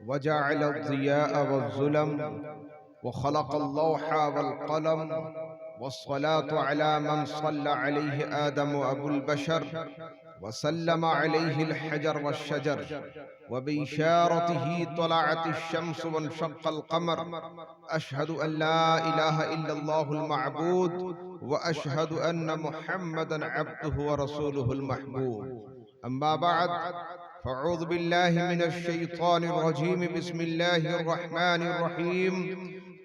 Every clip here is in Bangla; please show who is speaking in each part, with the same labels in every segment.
Speaker 1: وجعل الضياء والظلم وخلق اللوح والقلم والصلاة على من صلى عليه آدم أبو البشر وسلم عليه الحجر والشجر وبإشارته طلعت الشمس وانشق القمر أشهد أن لا إله إلا الله المعبود وأشهد أن محمدا عبده ورسوله المحبوب أما بعد فأعوذ بالله من الشيطان الرجيم بسم الله الرحمن الرحيم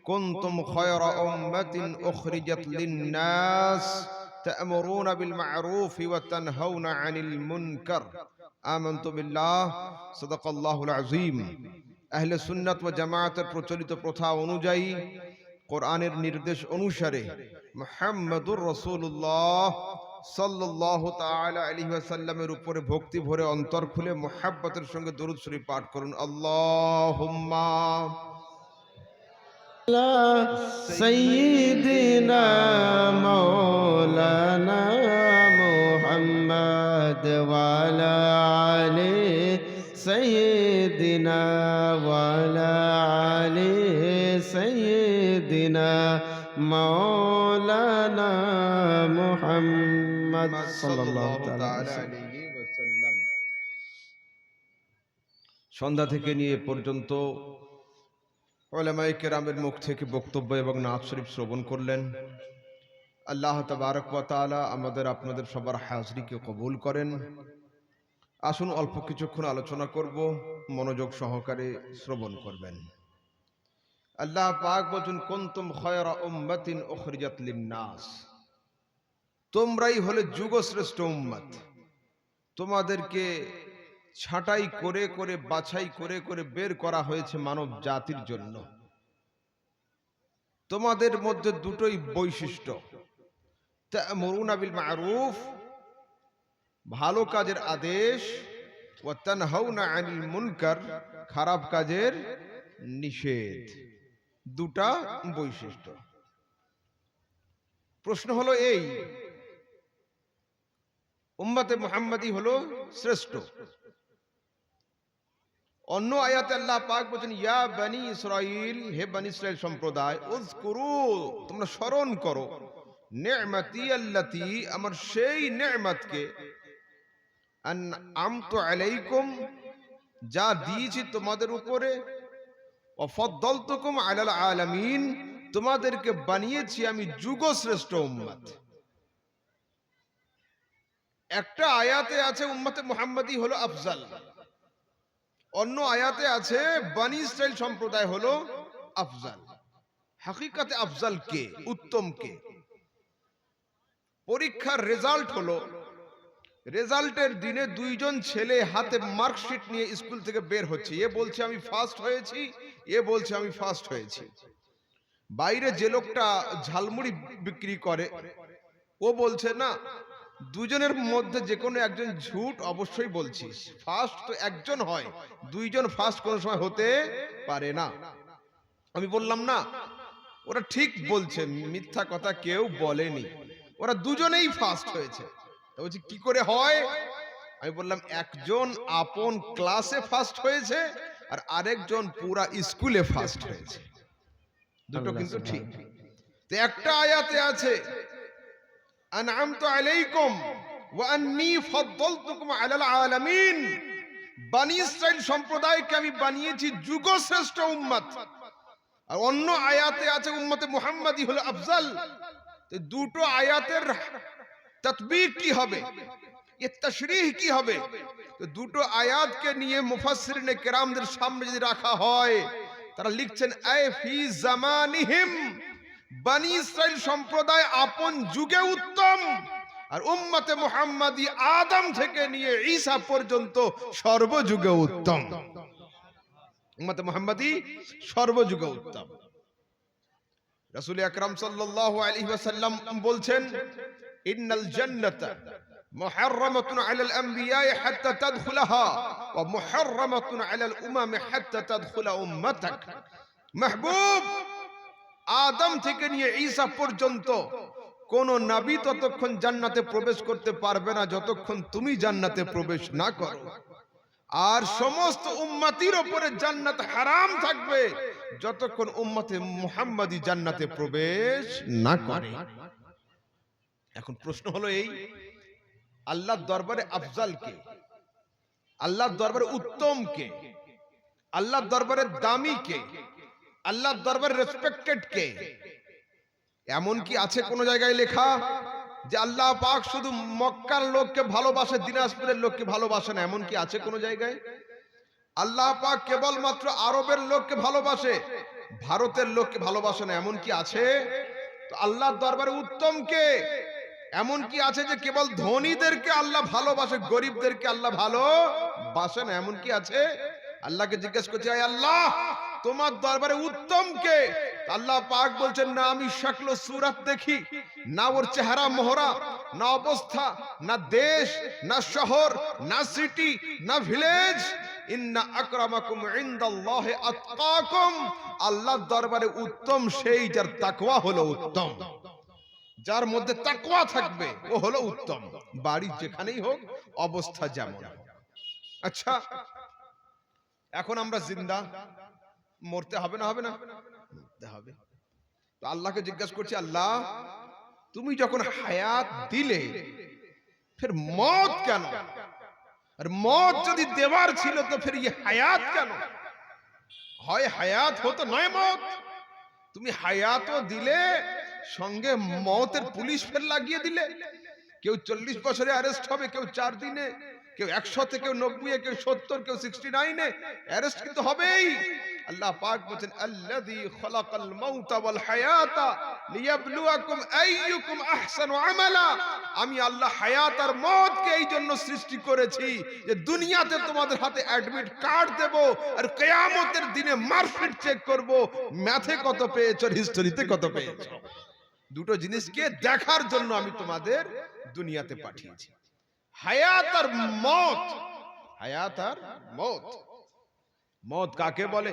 Speaker 1: كنتم خير أمة أخرجت للناس تأمرون بالمعروف وتنهون عن المنكر آمنت بالله صدق الله العظيم আহলে সুন্নাত ওয়া জামায়াতের প্রচলিত প্রথা অনুযায়ী কোরআনের নির্দেশ অনুসারে মুহাম্মদুর রাসূলুল্লাহ সাল্লাল্লাহু তাআলা আলাইহি ওয়াসাল্লামের উপরে ভক্তি ভরে অন্তর খুলে মুহাব্বতের সঙ্গে দরুদ শরীফ পাঠ করুন। আল্লাহুম্মা
Speaker 2: سيدنا مولانا محمد وعلى آله سيدنا وعلى آله سيدنا مولانا محمد صلى الله عليه وسلم।
Speaker 1: সন্ধ্যা থেকে নিয়ে পর্যন্ত উলামায়ে কেরামের মুখ থেকে বক্তব্য এবং নাত শরীফ শ্রবণ করলেন। আল্লাহ তাবারক ওয়া তাআলা আমাদের আপনাদের সবার হাজরিকে কবুল করেন। আসুন অল্প কিছুক্ষণ আলোচনা করব, মনোযোগ সহকারে শ্রবণ করবেন। আল্লাহ পাক বলেন কুনতুম খায়রা উম্মাতিন উখরিজাত লিন-নাস, তোমরাই হলে যুগশ্রেষ্ঠ উম্মত। তোমাদেরকে ছাঁটাই করে করে বাছাই করে করে বের করা হয়েছে মানব জাতির জন্য। তোমাদের মধ্যে দুটোই বৈশিষ্ট্য, তা'মুরুনা বিল মা'রুফ, ভালো কাজের আদেশ, ওয়া তানহাউনা আনিল মুনকার, খারাপ কাজের নিষেধ। দুটা বৈশিষ্ট্য। প্রশ্ন হলো এই, উম্মতে মুহাম্মাদি হলো শ্রেষ্ঠ। অন্য আয়াতে আল্লাহ পাক বলেন ইয়া বনি ইসরাইল, হে বনি ইসরাইল সম্প্রদায়, উযকুরু, তোমরা স্মরণ করো, নি'মাতি আল্লাতী, আমার সেই নেয়ামতকে, আনআমতু আলাইকুম, যা দিয়েছি তোমাদের উপরে, ওয়া ফাদ্দালতুকুম আলাল আলামিন, তোমাদেরকে বানিয়েছি আমি যুগশ্রেষ্ঠ উম্মত। একটা আয়াতে আছে উম্মতে মুহাম্মাদি হলো আফজাল, অন্য আয়াতে আছে বনি ইসরাইল সম্প্রদায় হলো আফজাল। হাকিকাতে আফজাল কে, উত্তম কে? পরীক্ষার রেজাল্ট হলো, রেজাল্টের দিনে দুইজন ছেলে হাতে মার্কশিট নিয়ে স্কুল থেকে বের হচ্ছে। এ বলছে আমি ফার্স্ট হয়েছি, এ বলছে আমি ফার্স্ট হয়েছি। বাইরে যে লোকটা ঝালমুড়ি বিক্রি করে ও বলছে না, দুজনের মধ্যে যে কোনো একজন ঝুট অবশ্যই বলছিস। ফার্স্ট তো একজন হয়, দুইজন ফার্স্ট কোনো সময় হতে পারে না। আমি বললাম না, ওরা ঠিক বলছে, মিথ্যা কথা কেউ বলেনি, ওরা দুজনেই ফার্স্ট হয়েছে। বলছি কি করে হয়? আমি বললাম একজন আপন ক্লাসে ফার্স্ট হয়েছে আর আরেকজন পুরা স্কুলে ফার্স্ট হয়েছে। দুটো কিন্তু ঠিক। তো একটা আয়াতে আছে আনআমতু আলাইকুম ওয়া আন্নী ফাদ্দালতুকুম আলাল আলামিন, বনি ইসরাইল সম্প্রদায়কে আমি বানিয়েছি যুগশ্রেষ্ঠ উম্মত। আর অন্য আয়াতে আছে উম্মতে মুহাম্মাদি হলো আফজাল। তো দুটো আয়াতের তাতবিক কি হবে, এর তাশরীহ কি হবে? তো দুটো আয়াতকে নিয়ে মুফাসসিরিনে কেরামদের সামনে যদি রাখা হয়, তারা লিখছেন আয় ফি জামানিহিম, বনি ইসরাইল সম্প্রদায় আপন যুগে উত্তম, আর উম্মতে মুহাম্মাদি আদম থেকে নিয়ে ঈসা পর্যন্ত সর্বযুগে উত্তম। উম্মতে মুহাম্মাদি সর্বযুগে উত্তম। রাসূল আকরাম সাল্লাল্লাহু আলাইহি ওয়াসাল্লাম বলছেন ইন্নাল জান্নাতা মুহাররামাতুন আলাল আমবিয়া হাত্তা তাদখুলাহা ওয়া মুহাররামাতুন আলাল উমাম হাত্তা তাদখুলা উম্মাতাক। মাহবুব, আদম থেকে নিয়ে ঈসা পর্যন্ত কোন নবী ততক্ষণ জান্নাতে প্রবেশ করতে পারবে না যতক্ষণ তুমি জান্নাতে প্রবেশ না করো। আর সমস্ত উম্মতির উপরে জান্নাত হারাম থাকবে যতক্ষণ উম্মতে মুহাম্মাদি জান্নাতে প্রবেশ না করে। এখন প্রশ্ন হলো এই, আল্লাহর দরবারে আফজাল কে? আল্লাহর দরবারে উত্তম কে? আল্লাহর দরবারে দামি কে? আল্লাহর দরবারে রেসপেক্টেড কে? এমন কি আছে কোন জায়গায় লেখা যে আল্লাহ পাক শুধু মক্কার লোককে ভালোবাসে, দিনাজপুরের লোককে ভালোবাসে না? এমন কি আছে কোন জায়গায়? আল্লাহ পাক কেবলমাত্র আরবের লোককে ভালোবাসে, ভারতের লোককে ভালোবাসে না? এমন কি আছে? তো আল্লাহর দরবারে উত্তম কে? এমন কি আছে যে কেবল ধনীদেরকে আল্লাহ ভালোবাসে, গরিবদেরকে আল্লাহ ভালোবাসে না? এমন কি আছে? আল্লাহকে জিজ্ঞেস করছি, আয় আল্লাহ, তোমার দরবারে উত্তম কে? আল্লাহ পাক বলছেন, না আমি শাকল সুরাত দেখি, না ওর চেহারা মোহরা, না অবস্থা, না দেশ, না শহর, না সিটি, না ভিলেজ। ইন্না আকরামাকুম ইনদাল্লাহি আতকাকুম। আল্লাহর দরবারে উত্তম সেই যার তাকওয়া হলো উত্তম। যার মধ্যে তাকওয়া থাকবে ও হলো উত্তম, বাড়ি যেখানেই হোক, অবস্থা যেমন। আচ্ছা, এখন আমরা জিন্দা, মরতে হবে না? হবে না? মরতে হবে। তো আল্লাহকে জিজ্ঞাসা করছি, আল্লাহ তুমি যখন হায়াত দিলে, ফির মত কেন? আর মত যদি দেওয়ার ছিল তো ফির ये হায়াত কেন? হয় হায়াত হতো, নয় মত। তুমি হায়াতও দিলে, সঙ্গে মতের পুলিশ ফের লাগিয়ে দিলে। কেউ 40 বছরে অ্যারেস্ট হবে, কেউ 4 দিনে, কেউ 100-তে, কেউ 90-এ, কেউ 70, কেউ 69-এ অ্যারেস্ট কিন্তু হবেই। আল্লাহ পাক বলেন, আল্লাযী খালাকাল মাউতা ওয়াল হায়াতা লিয়াবলুয়াকুম আইয়ুকুম আহসানু আমালা। আমি আল্লাহ হায়াত আর মওতকে এই জন্য সৃষ্টি করেছি যে দুনিয়াতে তোমাদের হাতে অ্যাডমিট কার্ড দেব, আর কিয়ামতের দিনে মার্কশিট চেক করব, ম্যাথে কত পেয়েছো, হিস্টরিতে কত পেয়েছো। দুটো জিনিসকে দেখার জন্য আমি তোমাদের দুনিয়াতে পাঠিয়েছি, হায়াত আর মত। হায়াত আর মত। मौत काके बोले?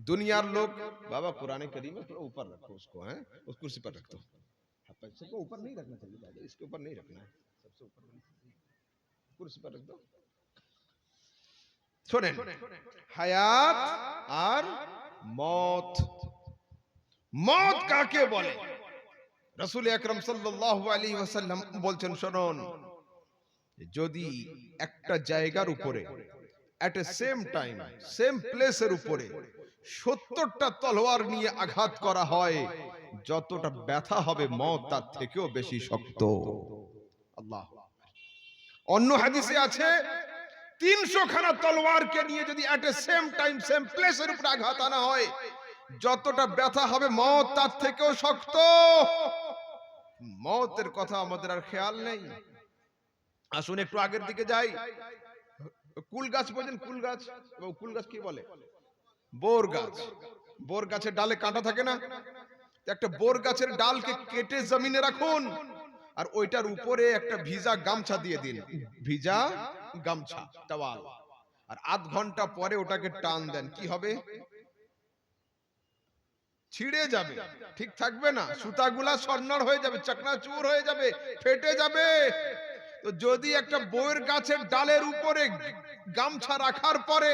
Speaker 1: दुनियार लोग, बाबा कुरान करीम में थोड़ा ऊपर रखो उसको, हैं उस कुर्सी पर रख दो। पैसे को ऊपर नहीं रखना चाहिए बाबा, इसके ऊपर नहीं रखना है, सबसे ऊपर कुर्सी पर रख दो। सुनें, हयात और मौत। मौत काके बोले? रसूल আকরাম সাল্লাল্লাহু আলাইহি ওয়াসাল্লাম বলছেন, শুনুন, যদি একটা জায়গার উপরে at a same time, same place এর উপরে 70টা তলোয়ার নিয়ে আঘাত করা হয়, যতটা ব্যথা হবে মওত তার থেকেও বেশি শক্ত। আল্লাহ। অন্য হাদিসে আছে 300 খানা তলোয়ারকে নিয়ে যদি at a same time, same place এর উপরে আঘাত আনা হয়, যতটা ব্যথা হবে মওত তার থেকেও শক্ত। মওতের কথা আমাদের আর খেয়াল নেই। আসুন একটু আগের দিকে যাই। কুল গাছ বোঝেন? কুল গাছ, কুল গাছ কি বলে? বোর গাছ। বোর গাছের ডালে কাঁটা থাকে না? একটা বোর গাছের ডালকে কেটে জমিনে রাখুন, আর ওইটার উপরে একটা ভিজা গামছা দিয়ে দিন, ভিজা গামছা, টাওয়াল, আর আধ ঘন্টা পরে ওটাকে টান দেন, কি হবে? ছিঁড়ে যাবে, ঠিক থাকবে না, সুতাগুলা সরনড় হয়ে যাবে, চাকনাচুর হয়ে যাবে, ফেটে যাবে। তো যদি একটা বইয়ের গাছের ডালের উপরে গামছা রাখার পরে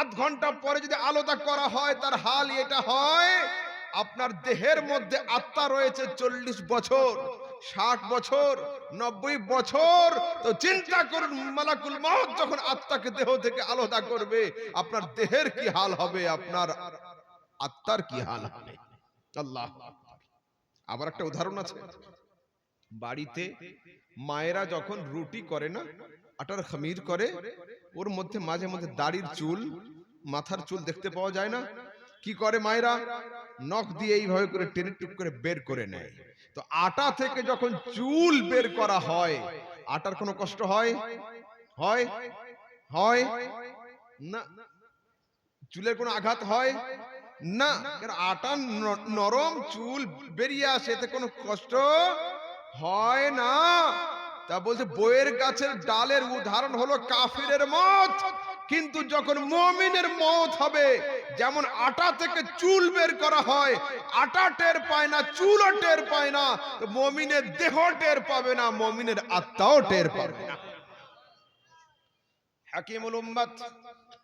Speaker 1: আধ ঘন্টা পরে যদি আলাদা করা হয়, তার হাল এটা হয়, আপনার দেহের মধ্যে আত্মা রয়েছে 40 বছর, 60 বছর, 90 বছর। তো চিন্তা করুন, মালাকুল মওত যখন আত্মাকে দেহ থেকে আলাদা করবে, আপনার দেহের কি হাল হবে, আপনার আত্মার কি হাল হবে। আল্লাহ। আবার একটা উদাহরণ আছে, বাড়িতে মায়েরা যখন রুটি করে না, আটার খামির করে, ওর মধ্যে মাঝে মধ্যে দাড়ির চুল, মাথার চুল দেখতে পাওয়া যায় না? কি করে মায়েরা? নখ দিয়ে এইভাবে করে টেনে টুক করে বের করে নেয়। তো আটা থেকে যখন চুল বের করা হয়, আটার কোনো কষ্ট হয়? হয়? হয় না। চুলের কোনো আঘাত হয় না, কারণ আটা নরম, চুল বেরিয়ে আসে, এতে কোনো কষ্ট হয় না। তা বলছে বইয়ের গাছের ডালের উদাহরণ হলো কাফিরের মওত, কিন্তু যখন মুমিনের মওত হবে, যেমন আটা থেকে চুল বের করা হয়, আটা টের পায় না, চুলও টের পায় না, তো মুমিনের দেহ টের পাবে না, মুমিনের আত্মাও টের পাবে না। हकीमुल उम्मत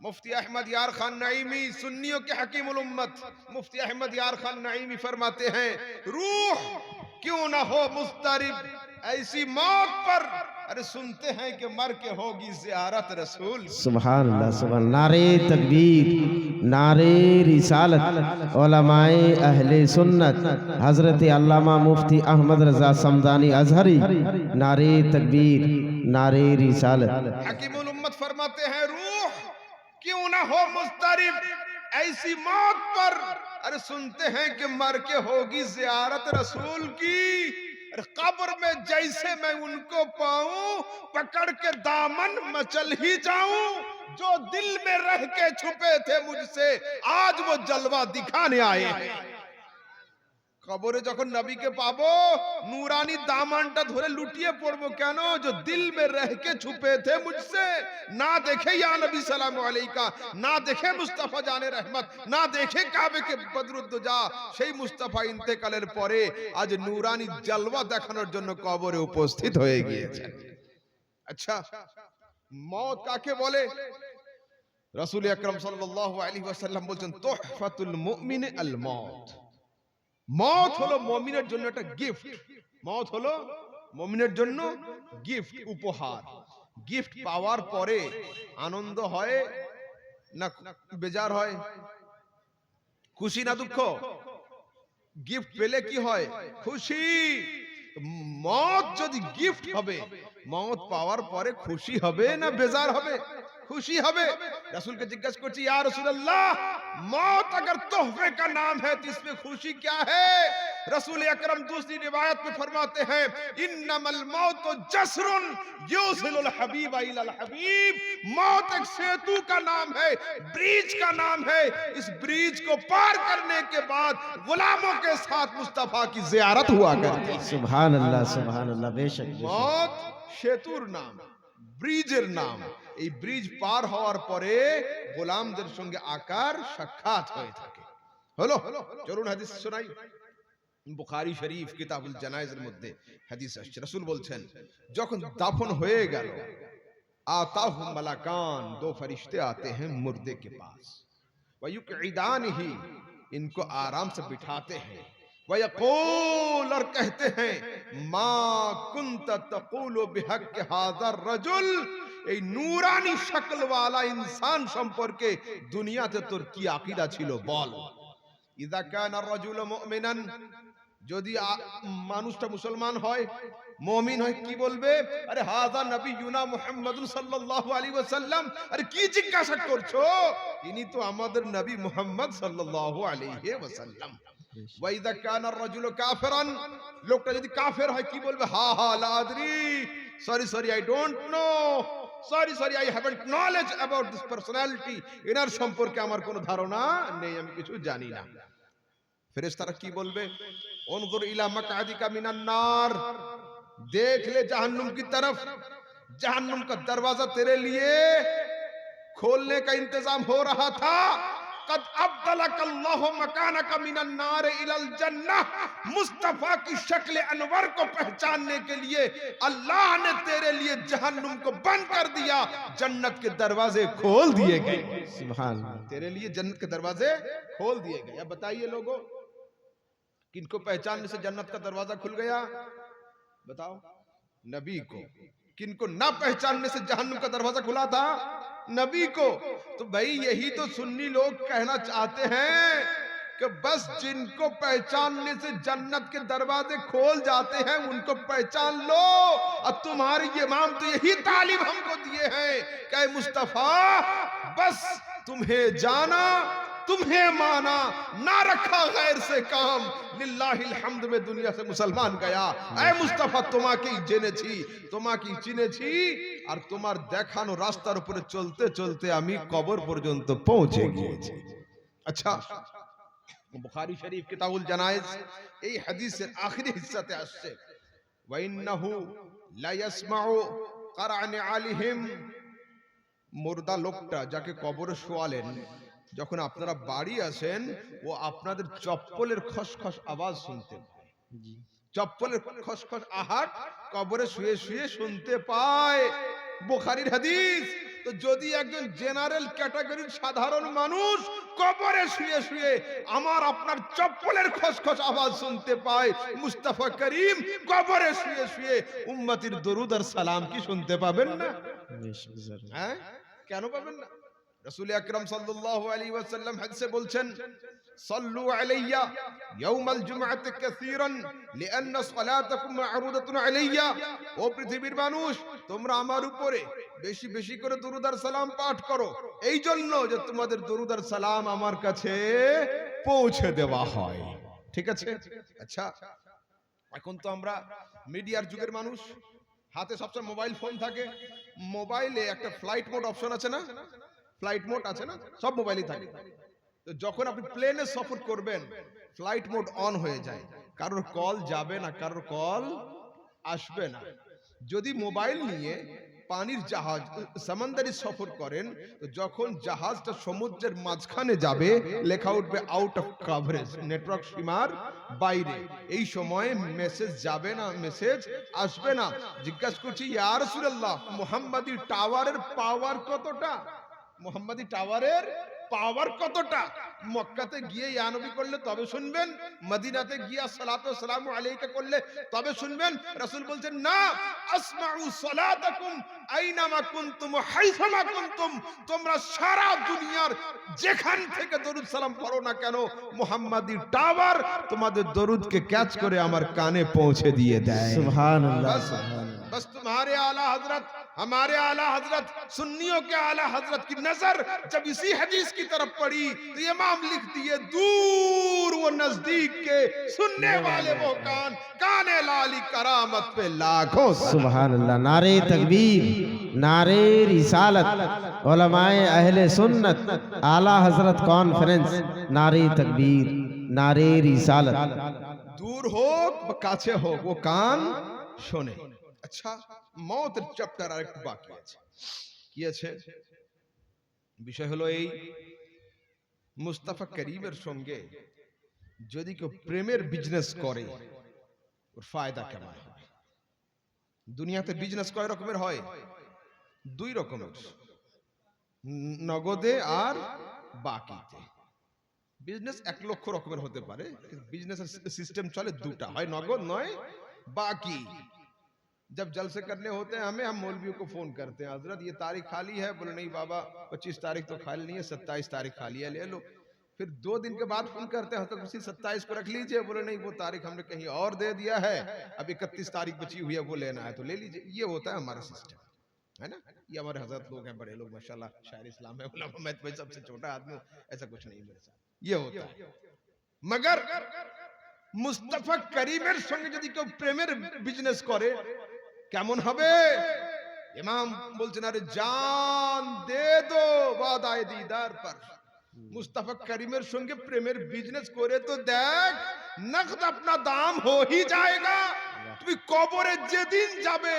Speaker 1: मुफ्ती अहमद यार खान नईमी, सुन्नियों के हकीमुल उम्मत मुफ्ती अहमद यार खान नईमी फरमाते हैं, रूह क्यों ना हो मुस्तरिब ऐसी मौत पर, अरे सुनते हैं कि मर के होगी ज़ियारत रसूल।
Speaker 2: सुभान अल्लाह, सुभान। नारे तकबीर, नारे रिसालत, उलमाए अहले सुन्नत हजरत अल्लामा मुफ्ती अहमद रजा समदानी अजहरी, नारे तकबीर, नारे रिसालत।
Speaker 1: हकीमुल उम्मत फरमाते हैं, रूह क्यों ना हो मुस्तरिब ऐसी मौत पर, अरे सुनते हैं कि मर के होगी ज़ियारत रसूल की। अरे कब्र में जैसे मैं उनको पाऊं, पकड़ के दामन मचल ही जाऊं, जो दिल में रह के छुपे थे मुझसे आज वो जलवा दिखाने आए हैं। কবরে যখন নবীকে পাবো, নূরানি দামানটা ধরে লুটিয়ে পড়বো, কেন? जो दिल में रह के छुपे थे मुझसे, ना देखे या नबी सलाम अलैका, ना देखे मुस्तफा जाने रहमत, ना देखे काबे के बदरुद्दुजा, সেই মুস্তাফা ইন্তেকালের পরে আজ নূরানি জলওয়া দেখানোর জন্য কবরে উপস্থিত হয়ে গিয়েছেন। আচ্ছা, মওত কাকে বলে? রাসূল আকরাম সাল্লাল্লাহু আলাইহি ওয়াসাল্লাম বলেন, তুহফাতুল মুমিন আল মওত। মওত হলো মুমিনের জন্য একটা গিফট। মওত হলো মুমিনের জন্য গিফট, উপহার। গিফট পাওয়ার পরে আনন্দ হয় না বেজার হয়? খুশি না দুঃখ? গিফট পেলে কি হয়? খুশি। মওত যদি গিফট হবে, মওত পাওয়ার পরে খুশি হবে না বেজার হবে? खुशी হবে। रसूल के जिज्ञासा करती, या रसूल अल्लाह, मौत अगर तोहफे का नाम है तो इसमें खुशी क्या है? रसूल अकरम दूसरी रिवायत में फरमाते हैं, इन्नमल मौत जस्रुन युसिलुल हबीब इलल हबीब। मौत एक सेतु का नाम है, ब्रिज का नाम है। इस ब्रिज को पार करने के बाद गुलामों के साथ मुस्तफा की जियारत हुआ करती।
Speaker 2: सुभान अल्लाह, सुभान अल्लाह। बेशक
Speaker 1: मौत सेतुर नाम, ব্রিজের নাম। এই ব্রিজ পার হওয়ার পরে গোলামদের সঙ্গে আকার সাক্ষাৎ হয়ে থাকে। হলো, চলুন হাদিস শোনাই। বুখারী শরীফ কিতাবুল জানায়েজের মধ্যে হাদিস আসছে, রাসূল বলছেন, যখন দাফন হয়ে গেল, আতাহুম মালাকান, दो फरिश्ते आते हैं मुर्दे के पास, वयुक़इदानिही, इनको आराम से बिठाते हैं, वयक़ूल, और कहते हैं, मा कुन्त तक़ूलु बिहक़्क़ि हाज़ा रजुल, এই নূরানি শক্লওয়ালা ইনসান সম্পর্কে দুনিয়াতে তোর কি আকীদা ছিল বল। ইযা কানা রাজুলু মুমিনান, যদি মানুষটা মুসলমান হয়, মুমিন হয়, কি বলবে? আরে হাযা নবিয়ুনা মুহাম্মাদুন সাল্লাল্লাহু আলাইহি ওয়াসাল্লাম। আরে কি জিজ্ঞাসা করছো? ইনি তো আমাদের নবী মুহাম্মদ সাল্লাল্লাহু আলাইহি ওয়াসাল্লাম। ওয়া ইযা কানা রাজুলু কাফিরান, লোকটা যদি কাফের হয় কি বলবে? হা হা লা আদরি, sorry I don't know, sorry I haven't knowledge about this personality, এনার সম্পর্কে আমার কোনো ধারণা নেই, আমি কিছু জানি না। ফেরেশতারা কি বলবে? উনজুর ইলা মাকআদিকা মিনান নার, देख ले जहन्नुम की तरफ, जहन्नुम का दरवाजा तेरे लिए खोलने का इंतजाम हो रहा था। कद अब्दलकल्लाहु मकानका मिनन नार इलल जन्नह, मुस्तफा की शक्ल अनवर को पहचानने के लिए अल्लाह ने तेरे लिए जहन्नुम को बंद कर दिया, जन्नत के दरवाजे खोल दिए गए।
Speaker 2: सुभान अल्लाह।
Speaker 1: तेरे लिए जन्नत के दरवाजे खोल दिए गए। अब बताइए लोगों, किनको पहचानने से जन्नत का दरवाजा खुल गया? बताओ। नबी को। किनको ना पहचानने से जहन्नुम का दरवाजा खुला था? नबी को। तो भाई यही तो सुन्नी लोग कहना चाहते हैं कि बस जिनको पहचानने से जन्नत के दरवाजे खोल जाते हैं उनको पहचान लो। और तुम्हारे इमाम तो यही तालीम हमको दिए हैं कि मुस्तफा, बस तुम्हें जाना, तुम्हें माना, ना रखा गैर से काम, लिल्लाहिल हम्द में दुनिया से मुसलमान गया। ऐ मुस्तफा, তোমাকেই জেনেছি, তোমাকেই চিনেছি, আর তোমার দেখানো রাস্তার উপরে চলতে চলতে আমি কবর পর্যন্ত পৌঁছে গিয়েছি। আচ্ছা, বুখারী শরীফ কিতাবুল জানায়েজ এই হাদিসের আখেরি হিস্সাতে আসছে, ওয়া ইন্নাহু লা ইয়াসমাউ কারআন আলিহিম, মুর্দা লোকটা যাকে কবরে শোয়ালেন, যখন আপনারা বাড়ি আসেন ও আপনাদের চপ্পলের খসখস আওয়াজ শুনতে পায়। চপ্পলের খসখস আহাট কবরে শুয়ে শুয়ে শুনতে পায়। বুখারীর হাদিস, তো যদি একজন জেনারেল ক্যাটাগরির সাধারণ মানুষ কবরে শুয়ে শুয়ে আমার আপনার চপ্পলের খসখস আওয়াজ শুনতে পায়, মুস্তাফা করিম কবরে শুয়ে শুয়ে উম্মতির দরুদ আর সালাম কি শুনতে পাবেন না? হ্যাঁ, কেন পাবেন না? রাসূল আকরাম সাল্লাল্লাহু আলাইহি ওয়াসাল্লাম হাদিসে বলছেন, সাল্লু আলাইয়া ইয়াউমাল জুমআতি কাসীরান লিআন্না সালাতাকুম মা'রুদাতুন আলাইয়া। ও পৃথিবীর মানুষ, তোমরা আমার উপরে বেশি বেশি করে দরুদ আর সালাম পাঠ করো, এই জন্য যে তোমাদের দরুদ আর সালাম আমার কাছে পৌঁছে দেওয়া হয়। ঠিক আছে? আচ্ছা, এখন তো আমরা মিডিয়ার যুগের মানুষ, হাতে সবসময় মোবাইল ফোন থাকে। মোবাইলে একটা ফ্লাইট মোড অপশন আছে না? ফ্লাইট মোড আছে না? সব মোবাইলই থাকে। তো যখন আপনি প্লেনে সফর করবেন, ফ্লাইট মোড অন হয়ে যায়, কারোর কল যাবে না, কারোর কল আসবে না। যদি মোবাইল নিয়ে পানির জাহাজ সমুদ্রে সফর করেন, তো যখন জাহাজটা সমুদ্রের মাঝখানে যাবে লেখা উঠবে আউট অফ কভারেজ, নেটওয়ার্ক সীমার বাইরে। এই সময় মেসেজ যাবে না, মেসেজ আসবে না। জিজ্ঞাসা করছি, ইয়া রাসূলুল্লাহ, মুহাম্মাদি টাওয়ারের পাওয়ার কতটা? মুহাম্মাদি টাওয়ারের পাওয়ার কতটা? মক্কাতে গিয়ে ইয়া নবী করলে তবে শুনবেন, মদিনাতে গিয়ে সালাতু ওয়া সালামু আলাইকা করলে তবে শুনবেন। রাসূল বলছেন, না, আসমাউ সালাতাকুম আইনামা কুনতুম হাইসামা কুনতুম। তোমরা সারা দুনিয়ার যেখান থেকে দরুদ সালাম পড়ো না কেন, মুহাম্মাদি টাওয়ার তোমাদের দরুদকে ক্যাচ করে আমার কানে পৌঁছে দিয়ে দেয়।
Speaker 2: সুবহানাল্লাহ।
Speaker 1: बस तुम्हारे आला हजरत, हमारे आला हजरत, सुन्नियों के आला हजरत की नजर जब इसी हदीस की तरफ पड़ी तो इमाम लिख दिए, दूर वो नजदीक के सुनने वाले वो कान, काने लाली करामत पे लाखों
Speaker 2: सुबहानल्लाह। नारे तकबीर, नारे रिसालत, उलमाए अहले सुन्नत, आला हजरत कॉन्फ्रेंस, नारे तकबीर, नारे रिसालत।
Speaker 1: दूर হোক বা কাছে হোক, ও কান শোনে। আচ্ছা, মওতের চ্যাপ্টার আরেকটু বাকি আছে। কি আছে? বিষয় হলো এই, মুস্তাফা করিমের সঙ্গে যদি কেউ প্রেমের বিজনেস করে, ওর ফায়দা কেমন হবে? দুনিয়াতে বিজনেস কয় রকমের হয়? দুই রকমের, নগদে আর বাকিতে। বিজনেস 1 লক্ষ রকমের হতে পারে, বিজনেসের সিস্টেম চলে দুটা, হয় নগদ নয় बाकी। जब जलसे करने होते हैं हमें, हम मौलवियों को फोन करते हैं, हजरत ये तारीख खाली है। बोले नहीं बाबा, 25 तारीख तो खाली नहीं है, 27 तारीख खाली है, ले लो। फिर 2 दिन के बाद फोन करते हैं, तो उसी 27 को रख लीजिए। बोले नहीं, वो तारीख हमने कहीं और दे दिया है, अब 31 तारीख बची हुई है, वो लेना है तो ले लीजिए। ये होता है हमारा सिस्टम, है ना? ये हमारे हजरत लोग हैं, बड़े लोग माशाल्लाह, शायर इस्लाम है, मैं तो सबसे छोटा आदमी हूं, ऐसा कुछ नहीं मेरे साथ। ये होता है। मगर মুস্তাফা করিমের সঙ্গে যদি কেউ প্রেমের বিজনেস করে কেমন হবে? ইমাম বলছেন, আরে জান দে দো ওয়াদায়ে দিদার পর। মুস্তাফা করিমের সঙ্গে প্রেমের বিজনেস করে তো দেখ, নগদ अपना দাম हो ही जाएगा। তুমি কবরে যেদিন যাবে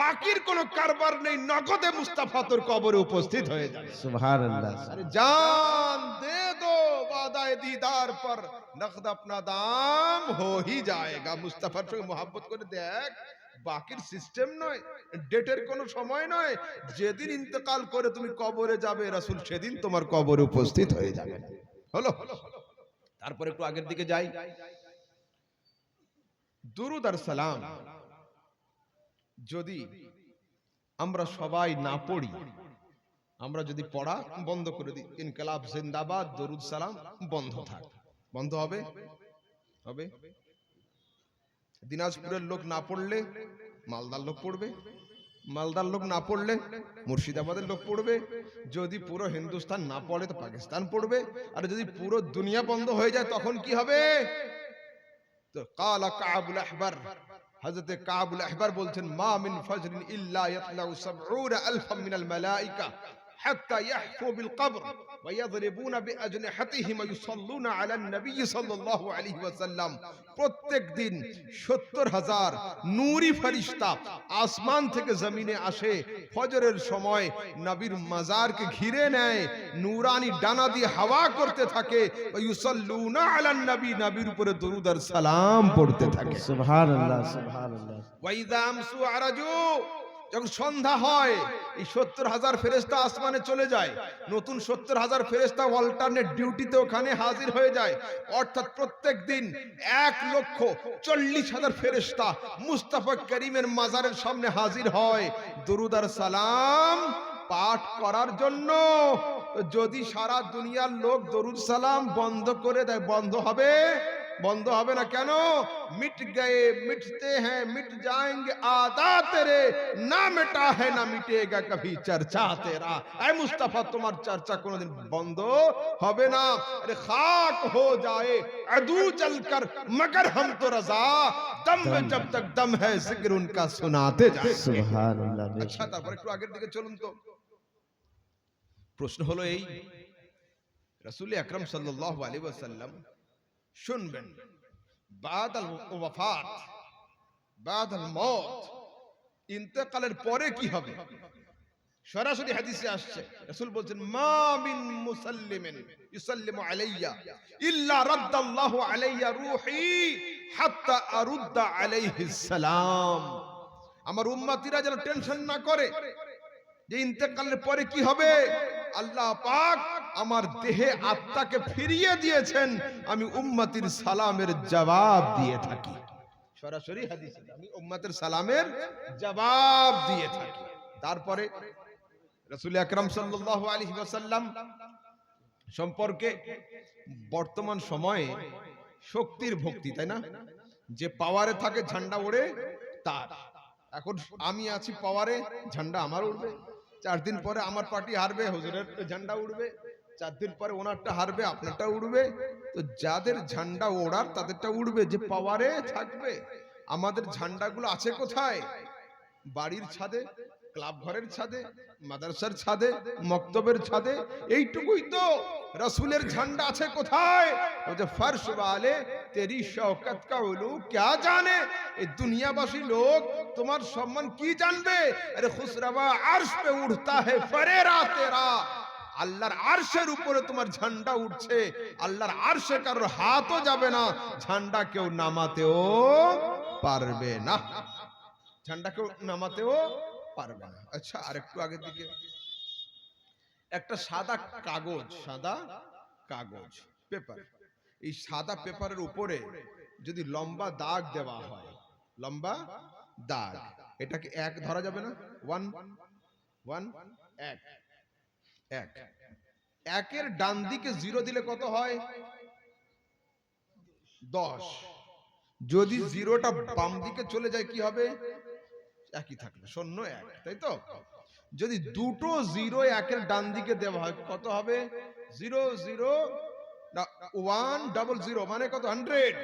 Speaker 1: বাকির কোনো কারবার নেই, নগদে মুস্তাফা তোর কবরে উপস্থিত হয়ে যাবে।
Speaker 2: সুবহানাল্লাহ।
Speaker 1: আরে জান দে দো ওয়াদায়ে দিদার পর, নগদ अपना দাম हो ही जाएगा। মুস্তাফার সঙ্গে মোহাব্বত করে দেখ, বাকির সিস্টেম নয়, ডেটের কোনো সময় নয়, যেদিন ইন্তেকাল করে তুমি কবরে যাবে রাসূল সেদিন তোমার কবরে উপস্থিত হয়ে যাবে। হলো? তারপর একটু আগের দিকে যাই। দুরুদ আর সালাম যদি আমরা সবাই না পড়ি, আমরা যদি পড়া বন্ধ করে দিই, ইনকিলাব জিন্দাবাদ, দরুদ সালাম বন্ধ থাক, বন্ধ হবে? হবে? দিনাজপুরের লোক না পড়লে মালদার লোক পড়বে, মালদার লোক না পড়লে মুর্শিদাবাদের লোক পড়বে, যদি পুরো হিন্দুস্তান না পড়ে তো পাকিস্তান পড়বে, আর যদি পুরো দুনিয়া বন্ধ হয়ে যায় তখন কি হবে? তো কালা কাবুল আহবার, হযরত কাবুল আহবার বলছেন, মা মিন ফজরিন ইল্লা ইয়াতলাউ ৭০ আলফাম মিনাল মালাইকা হাত্তা ইয়াহফু বিল কবর ওয়া ইয়াদরিবুনা বিআজনিহাতিহিম ওয়া ইউসাল্লুনা আলান নবী সাল্লাল্লাহু আলাইহি ওয়াসাল্লাম। প্রত্যেক দিন ৭০,০০০ নূরি ফেরেশতা আসমান থেকে জমিনে আসে, ফজরের সময় নবীর মাজারকে ঘিরে নেয়, নূরানি ডানা দিয়ে হাওয়া করতে থাকে, ওয়া ইউসাল্লুনা আলান নবী, নবীর উপরে দরুদ আর সালাম পড়তে থাকে।
Speaker 2: সুবহানাল্লাহ, সুবহানাল্লাহ।
Speaker 1: ওয়া ইযা আমসু আরাজু, যখন সন্ধ্যা হয় এই 70,000 ফেরেশতা আসমানে চলে যায়, নতুন 70,000 ফেরেশতা অল্টারনেট ডিউটিতে ওখানে হাজির হয়ে যায়। অর্থাৎ প্রত্যেক দিন 1,40,000 ফেরেশতা মুস্তাফা করিমের মাজারের সামনে হাজির হয় দরুদ আর সালাম পাঠ করার জন্য। তো যদি সারা দুনিয়ার লোক দরুদ সালাম বন্ধ করে দেয়, বন্ধ হবে? বন্ধ হবে না। কেন? মিট গয়ে মিটতে হ্যাঁ মিট যাएंगे আদা তেরে, না মেটা है না মিটেगा কভি চর্চা তেরা। এ মুস্তাফা তোমার চর্চা কোনোদিন বন্ধ হবে না। আরে খাক হো जाए अदू चलकर मगर हम तो रजा, दम में जब तक दम है जिक्र उनका सुनाते जाए।
Speaker 2: সুবহানাল্লাহ।
Speaker 1: আচ্ছা, তারপর একটু আগের দিকে চলুন তো। প্রশ্ন হলো এই, রাসূল আকরাম সাল্লাল্লাহু আলাইহি ওয়াসাল্লাম শুনবেন বাদাল ওয়াফাত, বাদাল মওত, ইন্তেকালের পরে কি হবে? সরাসরি হাদিসে আসছে, রাসূল বলছেন মা মিন মুসাল্লিমিন ইউসাল্লিমু আলাইয়া ইল্লা রাদ্দাল্লাহু আলাইয়া রূহি হাত্তা আরুদ্দা আলাইহিস সালাম। আমার উম্মতিরা যেন টেনশন না করে যে ইন্তেকালের পরে কি হবে। আল্লাহ পাক আমার দেহে আত্মাকে ফিরিয়ে দিয়েছেন, আমি উম্মতির সালামের জবাব দিয়ে থাকি। সরাসরি হাদিসে আমি উম্মতের সালামের জবাব দিয়ে থাকি। তারপরে রাসূল আকরাম সাল্লাল্লাহু আলাইহি ওয়াসাল্লাম সম্পর্কে বর্তমান সময়ে শক্তির ভক্তি, তাই না? যে পাওয়ারে থাকে ঝান্ডা ওড়ে তার। এখন আমি আছি পাওয়ারে, ঝান্ডা আমার উড়বে। 4 দিন পরে আমার পার্টি হারবে, হুজুরের ঝান্ডা উড়বে। 4 দিন পরে ওনারটা হারবে, আপনারটা উড়বে। তো যাদের ঝান্ডা ওড়ার তাদেরটা উড়বে, যে পাওয়ারে থাকবে। আমাদের ঝান্ডাগুলো আছে কোথায়? বাড়ির ছাদে, ক্লাব ঘরের ছাদে, মাদ্রাসার ছাদে, মক্তবের ছাদে। এইটুকুই তো। রাসূলের ঝান্ডা আছে কোথায়? ও যে ফরশ वाले तेरी शौकत का उलू क्या जाने। এই দুনিয়াবাসী লোক তোমার সম্মান কি জানবে? আরে খুসরওয়া আরশ पे उड़ता है फरेरा तेरा। আল্লাহর আরশের উপরে তোমার ঝান্ডা উঠছে, আল্লাহর আরশে কারোর হাতও যাবে না, ঝান্ডা কেউ নামাতেও পারবে না, ঝান্ডা কেউ নামাতেও পারবে না। আচ্ছা, আরেকটু আগের দিকে, একটা সাদা কাগজ, সাদা কাগজ পেপার, এই সাদা পেপারের উপরে যদি লম্বা দাগ দেওয়া হয়, লম্বা দাগ, এটাকে এক ধরা যাবে না? ওয়ান ওয়ান এক এক, একের ডান দিকে 0 দিলে কত হয়? 10। যদি 0টা বাম দিকে চলে যায় কি হবে? একই থাকবে, 0 1, তাই তো? যদি দুটো 0 একের ডান দিকে দেওয়া হয় কত হবে? 0 0 1 0 মানে কত? 100।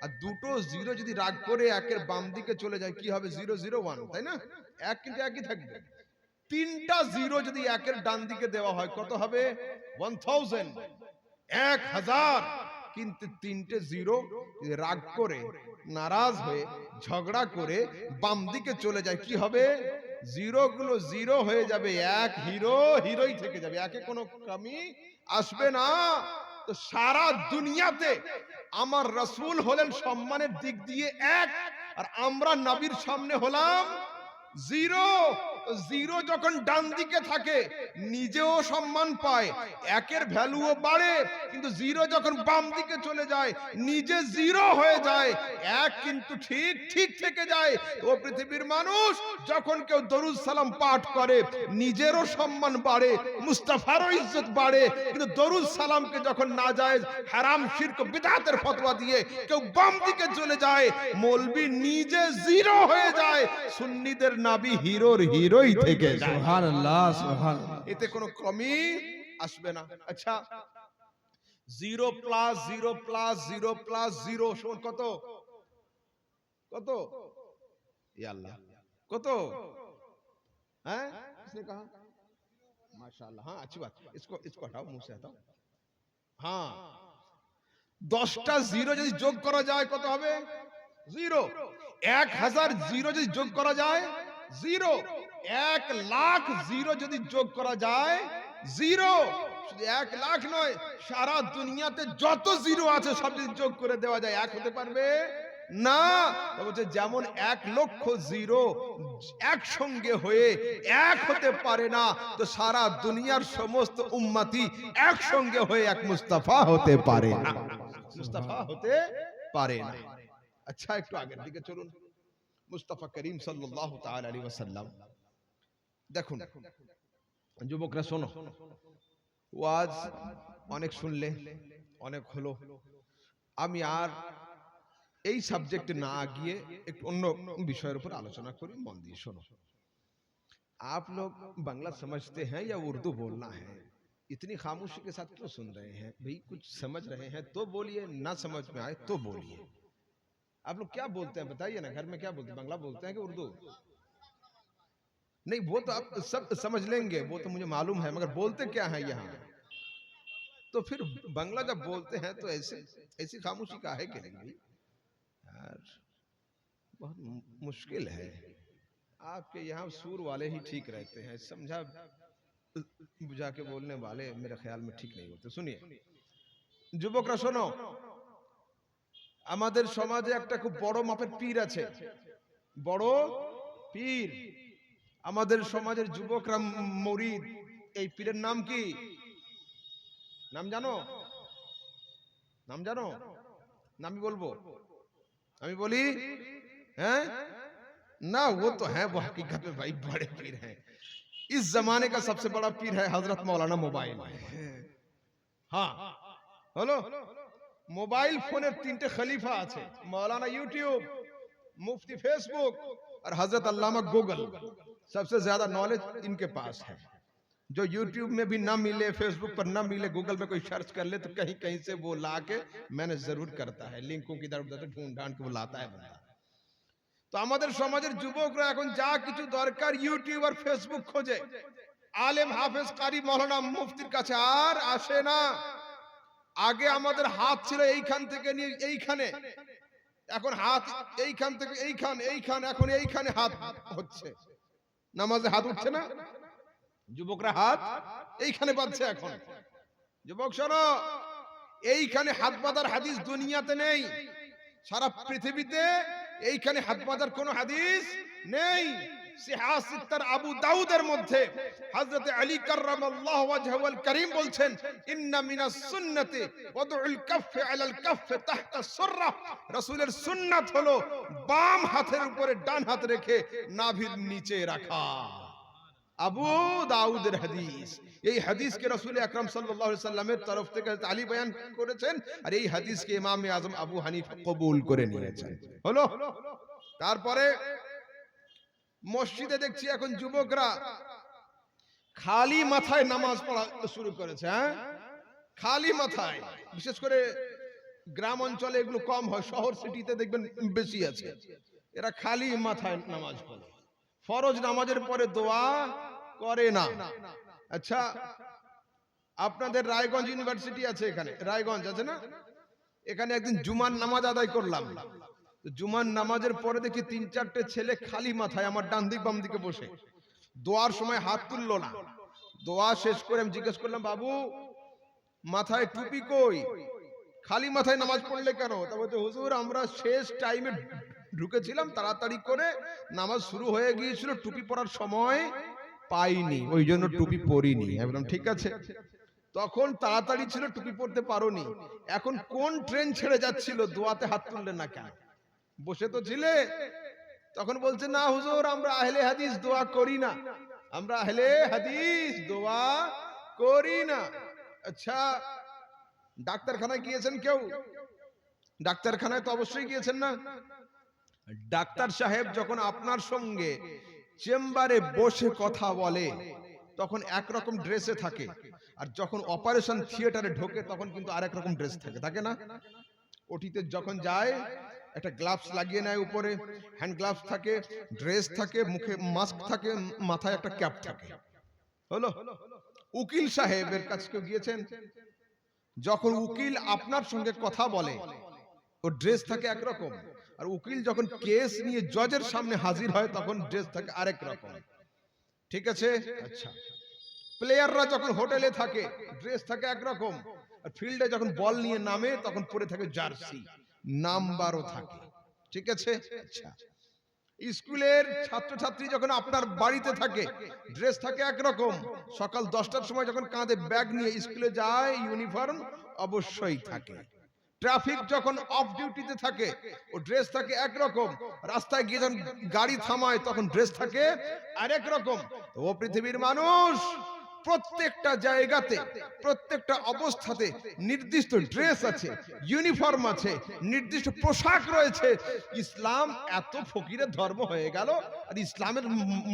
Speaker 1: আর দুটো 0 যদি রাগ করে একের বাম দিকে চলে যায় কি হবে? 0 0 1, তাই না? এক কিন্তু একই থাকবে। তিনটা 0 যদি একের ডান দিকে দেওয়া হয় কত হবে? 1000, 1000। কিন্তু তিনটে 0 রাগ করে, নারাজ হয়ে, ঝগড়া করে বাম দিকে চলে যায় কি হবে? 0 গুলো 0 হয়ে যাবে, এক হিরো হিরোই থেকে যাবে, একে কোনো কমি আসবে না। তো সারা দুনিয়াতে আমার রাসূল হলেন সম্মানের দিক দিয়ে 1, আর আমরা নবীর সামনে হলাম 0। 0 যখন ডান দিকে থাকে নিজেও সম্মান পায়, একের ভ্যালুও বাড়ে। কিন্তু 0 যখন বাম দিকে চলে যায় নিজে 0 হয়ে যায়, এক কিন্তু ঠিক ঠিক থেকে যায়। ও পৃথিবীর মানুষ, যখন কেউ দরুদ সালাম পাঠ করে নিজেরও সম্মান বাড়ে, মুস্তাফারও ইজ্জত বাড়ে। কিন্তু দরুদ সালামকে যখন নাজায়েজ, হারাম, শিরক, বিদআতের ফতোয়া দিয়ে কেউ বাম দিকে চলে যায়, মৌলবি নিজে 0 হয়ে যায়, সুন্নিদের নবী হিরোর হিরোই থেকে যায়।
Speaker 2: সুবহানাল্লাহ, সুবহানাল্লাহ।
Speaker 1: এতে কোনো কমি আসবে না। আচ্ছা, 0 + 0 + 0 + 0 সমান কত? কত? ইয়া আল্লাহ, কত? हैं? किसने कहा? माशाअल्लाह, हाँ अच्छी बात। इसको हटाओ, मुंह से हटाओ। हाँ, 10টা 0 যদি যোগ করা যায় কত হবে? 0। 1000 0 যদি যোগ করা যায় 0। 1 লাখ 0 যদি যোগ করা যায় 0। শুধু 1 লাখ নয়, সারা দুনিয়াতে যত 0 আছে সব যদি যোগ করে দেওয়া যায় 1 হতে পারবে না, তা বলছে যেমন 1,00,000 জিরো একসঙ্গে হয়ে এক হতে পারে না, তো সারা দুনিয়ার সমস্ত উম্মতি একসঙ্গে হয়ে এক মুস্তাফা হতে পারে না, মুস্তাফা হতে পারে না। আচ্ছা, একটু আগের দিকে চলুন। মুস্তাফা করিম সাল্লাল্লাহু তাআলা আলাইহি ওয়াসাল্লাম, দেখুন যুবকরা শোনো, ওয়াজ অনেক শুনলে, অনেক হলো, আমি আর এই সাবজেক্টে না গিয়ে একটু অন্য বিষয়ের উপর আলোচনা করি, মন দিয়ে শোনো। आप लोग बांग्ला समझते हैं या उर्दू बोलना है? इतनी खामोशी के साथ क्यों सुन रहे हैं भाई? कुछ समझ रहे हैं तो बोलिए, ना समझ में आए तो बोलिए। आप लोग क्या बोलते हैं बताइए ना, घर में क्या बोलते हैं? बांग्ला बोलते हैं कि उर्दू? नहीं, वो तो आप सब समझ लेंगे, वो तो मुझे मालूम है, मगर बोलते क्या है यहाँ? तो फिर बांग्ला जब बोलते हैं तो ऐसी खामोशी का है कि नहीं भाई? यार बहुत मुश्किल है। आपके यहाँ सूर वाले ही ठीक रहते हैं, समझा बुझा के बोलने वाले मेरे ख्याल में ठीक नहीं होते। सुनिए যুবকরা শোনো, আমাদের সমাজে একটা খুব বড় মাপের পীর আছে, বড় পীর। আমাদের সমাজের যুবকরা মুরিদ। এই পীরের নাম কি? নাম জানো? নাম জানো? নামই বলবো? আমি বলি हैं? ना, वो तो है, वो हकीकत में भाई बड़े पीर हैं। इस जमाने का सबसे बड़ा पीर है हजरत मौलाना मोबाइल। हाँ, হলো মোবাইল ফোনের তিনটে খলিফা আছে, मौलाना यूट्यूब, मुफ्ती फेसबुक और हजरत अल्लामा गूगल। सबसे ज्यादा नॉलेज इनके पास है। जो यूट्यूब में भी ना मिले, फेसबुक पर ना मिले, गूगल पे कोई सर्च कर ले तो कहीं कहीं से वो ला के मैंने जरूर करता है, लिंकों की इधर उधर ढूंढ ढांड के वो लाता है बंदा। তো আমাদের সমাজের যুবকরা এখন যা কিছু দরকার ইউটিউব আর ফেসবুক খোঁজে, আলেম হাফেজ কারি মৌলানা মুফতির কাছে আর আসে না। আগে আমাদের হাত ছিল এইখান থেকে নিয়ে এইখানে, এখন হাত এইখান থেকে এইখান, এখন এইখানে হাত হচ্ছে, নামাজে হাত উঠছে না, যুবকরা হাত এইখানে বাঁধছে এখন। যুবক শোনো, এইখানে হাত বাঁধার হাদিস দুনিয়াতে নেই, সারা পৃথিবীতে এইখানে হাত বাঁধার কোনো হাদিস নেই। সিহাহ সিত্তার আবু দাউদের মধ্যে হযরত আলী কাররামাল্লাহু ওয়াজহুল কারীম বলছেন, ইন্না মিনাস সুন্নতি ওয়াদউল কাফ আলাল কাফ তাহতা সুররা। রাসূলের সুন্নাত হলো বাম হাতের উপরে ডান হাত রেখে নাভির নিচে রাখা। আবু দাউদের হাদিস। এই হাদিসকে রাসূল আকরাম সাল্লাল্লাহু আলাইহি সাল্লামের তরফ থেকে হযরত আলী বয়ান করেছেন, আর এই হাদিসকে ইমাম আযম আবু হানিফা কবুল করে নিয়েছেন। হলো, তারপরে মসজিদে দেখছি এখন যুবকরা খালি মাথায় নামাজ পড়া শুরু করেছে। হ্যাঁ, খালি মাথায়। বিশেষ করে গ্রাম অঞ্চলে এগুলো কম হয়, শহর সিটিতে দেখবেন বেশি আছে। এরা খালি মাথায় নামাজ পড়ে, ফরজ নামাজের পরে দোয়া করে না। আচ্ছা, আপনাদের রায়গঞ্জ ইউনিভার্সিটি আছে, এখানে রায়গঞ্জ আছে না, এখানে একদিন জুমার নামাজ আদায় করলাম। জুমার নামাজের পরে দেখি 3-4টে ছেলে খালি মাথায় আমার ডান দিক বাম দিকে বসে, দোয়ার সময় হাত তুললো না। দোয়া শেষ করে আমি জিজ্ঞেস করলাম, বাবু মাথায় টুপি কই? খালি মাথায় নামাজ পড়লে কেন? তা বলছে, হুজুর আমরা শেষ টাইমে ঢুকেছিলাম, তাড়াতাড়ি করে নামাজ শুরু হয়ে গিয়েছিল, টুপি পরার সময় পাইনি, ওই জন্য টুপি পরিনি। আমি বললাম ঠিক আছে, তখন তাড়াতাড়ি ছিল, টুপি পরতে পারোনি, এখন কোন ট্রেন ছেড়ে যাচ্ছিল, দোয়াতে হাত তুললেন না কেন? বসে তো ছিলে। তখন বলছে, না হুজুর আমরা আহলে হাদিস দোয়া করি না, আমরা আহলে হাদিস দোয়া করি না। আচ্ছা, ডাক্তারখানায় গিয়েছেন কেউ? ডাক্তারখানায় তো অবশ্যই গিয়েছেন না? ডাক্তার সাহেব যখন আপনার সঙ্গে চেম্বারে বসে কথা বলে তখন একরকম ড্রেসে থাকে, আর যখন অপারেশন থিয়েটারে ঢোকে তখন কিন্তু আরেক রকম ড্রেস থাকে, থাকে না? ওটিতে যখন যায় একটা গ্লাভস লাগিয়ে নেয়, উপরে হ্যান্ড গ্লাভস থাকে, ড্রেস থাকে, মুখে মাস্ক থাকে, মাথায় একটা ক্যাপ থাকে। হলো, উকিল সাহেবের কাছে কেউ গিয়েছেন? যখন উকিল আপনার সঙ্গে কথা বলে ওর ড্রেস থাকে একরকম, আর উকিল যখন কেস নিয়ে জজের সামনে হাজির হয় তখন ড্রেস থাকে আরেক রকম। ঠিক আছে? আচ্ছা, প্লেয়াররা যখন হোটেলে থাকে ড্রেস থাকে একরকম, আর ফিল্ডে যখন বল নিয়ে নামে তখন পরে থাকে জার্সি, নাম্বারও থাকে। ঠিক আছে? আচ্ছা, স্কুলের ছাত্রছাত্রী যখন আপনার বাড়িতে থাকে, ড্রেস থাকে একরকম, সকাল 10টার সময় যখন কাঁধে ব্যাগ নিয়ে স্কুলে যায়, ইউনিফর্ম অবশ্যই থাকে। ট্রাফিক যখন অফ ডিউটিতে থাকে, ও ড্রেস থাকে একরকম, রাস্তায় গিয়ে যখন গাড়ি থামায় তখন ড্রেস থাকে আরেক রকম। ও পৃথিবীর মানুষ, প্রত্যেকটা জায়গাতে, প্রত্যেকটা অবস্থাতে নির্দিষ্ট ড্রেস আছে, ইউনিফর্ম আছে, নির্দিষ্ট পোশাক রয়েছে। ইসলাম এত ফকিরের ধর্ম হয়ে গেল, আর ইসলামের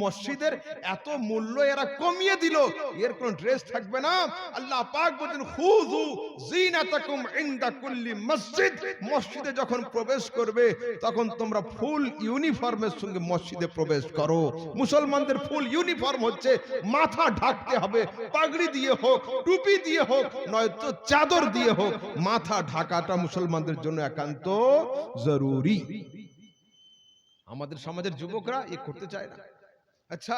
Speaker 1: মসজিদের এত মূল্য এরা কমিয়ে দিল, এর কোন ড্রেস থাকবে না। আল্লাহ পাক বলেন, খুযু যিনাতাকুম ইনদা কুল্লি মসজিদ, মসজিদে যখন প্রবেশ করবে তখন তোমরা ফুল ইউনিফর্মের সঙ্গে মসজিদে প্রবেশ করো। মুসলমানদের ফুল ইউনিফর্ম হচ্ছে মাথা ঢাকতে হবে, পাগড়ি দিয়ে হোক, টুপি দিয়ে হোক, নয়তো চাদর দিয়ে হোক, মাথা ঢাকাটা মুসলমানদের জন্য একান্ত জরুরি। আমাদের সমাজের যুবকরা এ করতে চায় না। আচ্ছা,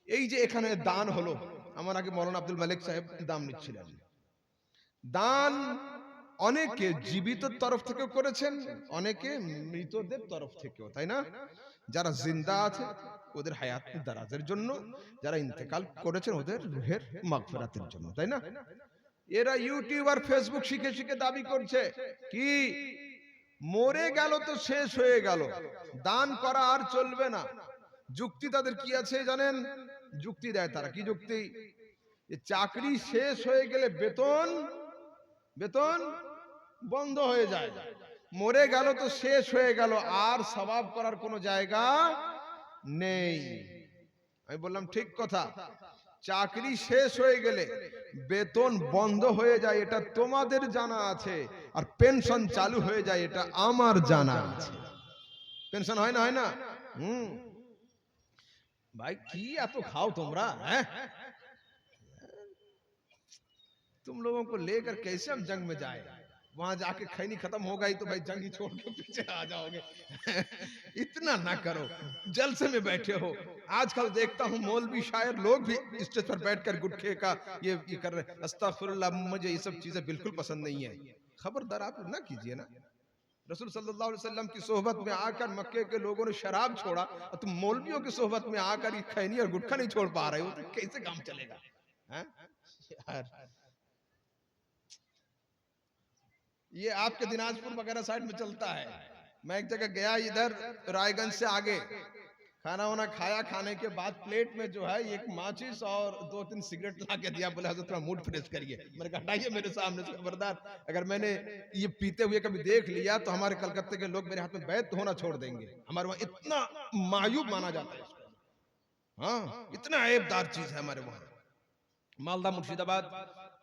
Speaker 1: এই যে এখানে দান হলো, আমার আগে মৌলানা আব্দুল মালিক সাহেব দান নিচ্ছিলেন। দান অনেকে জীবিতর তরফ থেকে করেছেন, অনেকে মৃতদের তরফ থেকেও, তাই না? যারা জিন্দা আছে ওদের হায়াতের দারাজের জন্য, যারা ইন্তেকাল করেছেন ওদের রুহের মাগফিরাতের জন্য, তাই না? এরা ইউটিউব আর ফেসবুক শিখে শিখে দাবি করছে কি মরে গেল তো শেষ হয়ে গেল, দান করা আর চলবে না। যুক্তি তাদের কি আছে জানেন? যুক্তি দেয় তারা, কি যুক্তি? চাকরি শেষ হয়ে গেলে বেতন বন্ধ হয়ে যায়, মরে গেল তো শেষ হয়ে গেল, আর সওয়াব করার কোনো জায়গা নেই। আমি বললাম ঠিক কথা, চাকরি শেষ হয়ে গেলে বেতন বন্ধ হয়ে যায় এটা তোমাদের জানা আছে, আর পেনশন চালু হয়ে যায় এটা আমার জানা আছে। পেনশন হয় না? ভাই কি এত খাও তোমরা, हैं? तुम लोगों को लेकर कैसे हम जंग में जाए? वहां जाके खैनी खत्म हो गई तो भाई जंग ही छोड़ के पीछे आ जाओगे। इतना ना करो, जलसे में बैठे हो। आजकल देखता हूँ मौलवी शायर लोग भी स्टेज पर बैठकर गुटखे का ये कर रहे। अस्तगफिरुल्लाह, मुझे ये सब चीजें बिल्कुल पसंद नहीं है। खबरदार आप ना कीजिए ना। रसूल सल्लल्लाहु अलैहि वसल्लम की सोहबत में आकर मक्के के लोगों ने शराब छोड़ा, और तुम मौलवियों की सोहबत में आकर ये खैनी और गुटखा नहीं छोड़ पा रहे हो, तो कैसे काम चलेगा? यार, ये आपके दिनाजपुर वगैरह साइड में चलता है। मैं एक जगह गया, इधर रायगंज से आगे, खाना वाना खाया, खाने के बाद प्लेट में जो है एक माचिस और 2-3 सिगरेट ला के दिया, बोले हजरत थोड़ा मूड फ्रेश करिए। मैंने कहा हटाइए मेरे सामने से, खबरदार अगर मैंने ये पीते हुए कभी देख लिया तो हमारे कलकत्ते के लोग मेरे हाथ में बैत होना छोड़ देंगे। हमारे वहाँ इतना मायूब माना जाता है इसको। हाँ, इतना ऐबदार चीज है हमारे वहाँ। मालदा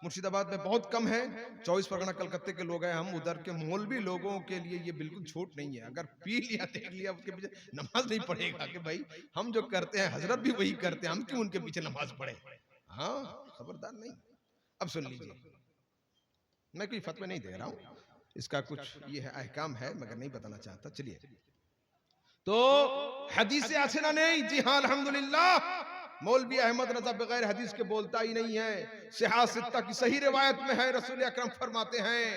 Speaker 1: मुर्शिदाबाद में बहुत कम है। 24 परगना कलकत्ते के लोग हैं हम, उधर के मौलवी लोगों के लिए ये बिल्कुल छूट नहीं है। अगर पी लिया, देख लिया, उसके पीछे नमाज नहीं पढ़ेगा कि भाई हम जो करते हैं हजरत भी वही करते हैं, हम क्यों उनके पीछे नमाज पढ़े? हाँ, खबरदार नहीं। अब सुन लीजिए, मैं कोई फतवा नहीं दे रहा हूँ, इसका कुछ ये है अहकाम है, मगर नहीं बताना चाहता। चलिए, तो हदीसे आछे ना नहीं? जी हाँ, अल्हम्दुलिल्लाह। मौलवी अहमद रजा बगैर हदीस के बोलता ही नहीं है। सिहा सित्ता की सही रिवायत में है, रसूल अकरम फरमाते हैं,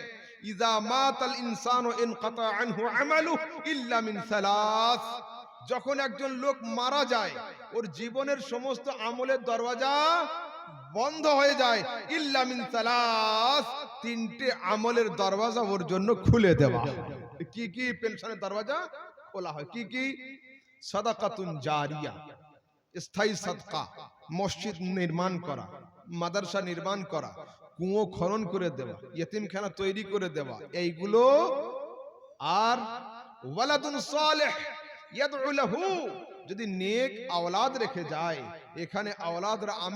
Speaker 1: इज़ा मातल इंसानु इनक़ता अन्हु अमलुहु इल्ला मिन सलास। যখন একজন লোক মারা যায়, ওর জীবনের সমস্ত আমলের দরওয়াজা বন্ধ হয়ে যায়, ইল্লা মিন সালাস, 3টে আমলের দরওয়াজা ওর জন্য খুলে দেওয়া হয়। কি কি পেনশনের দরওয়াজা খোলা হয়? কি কি? সাদাকাতুন জারিয়া, স্থায়ী সাদকা, মসজিদ নির্মাণ করা, মাদ্রাসা নির্মাণ করা, কুয়ো খনন করে দেওয়া, ইতিমখানা তৈরি করে দেওয়া, এইগুলো। আর ওয়ালাদুন সালেহ ইয়াদউ লাহু, যদি নেক আওলাদ রেখে যায়, এখানে আওলাদরা আমি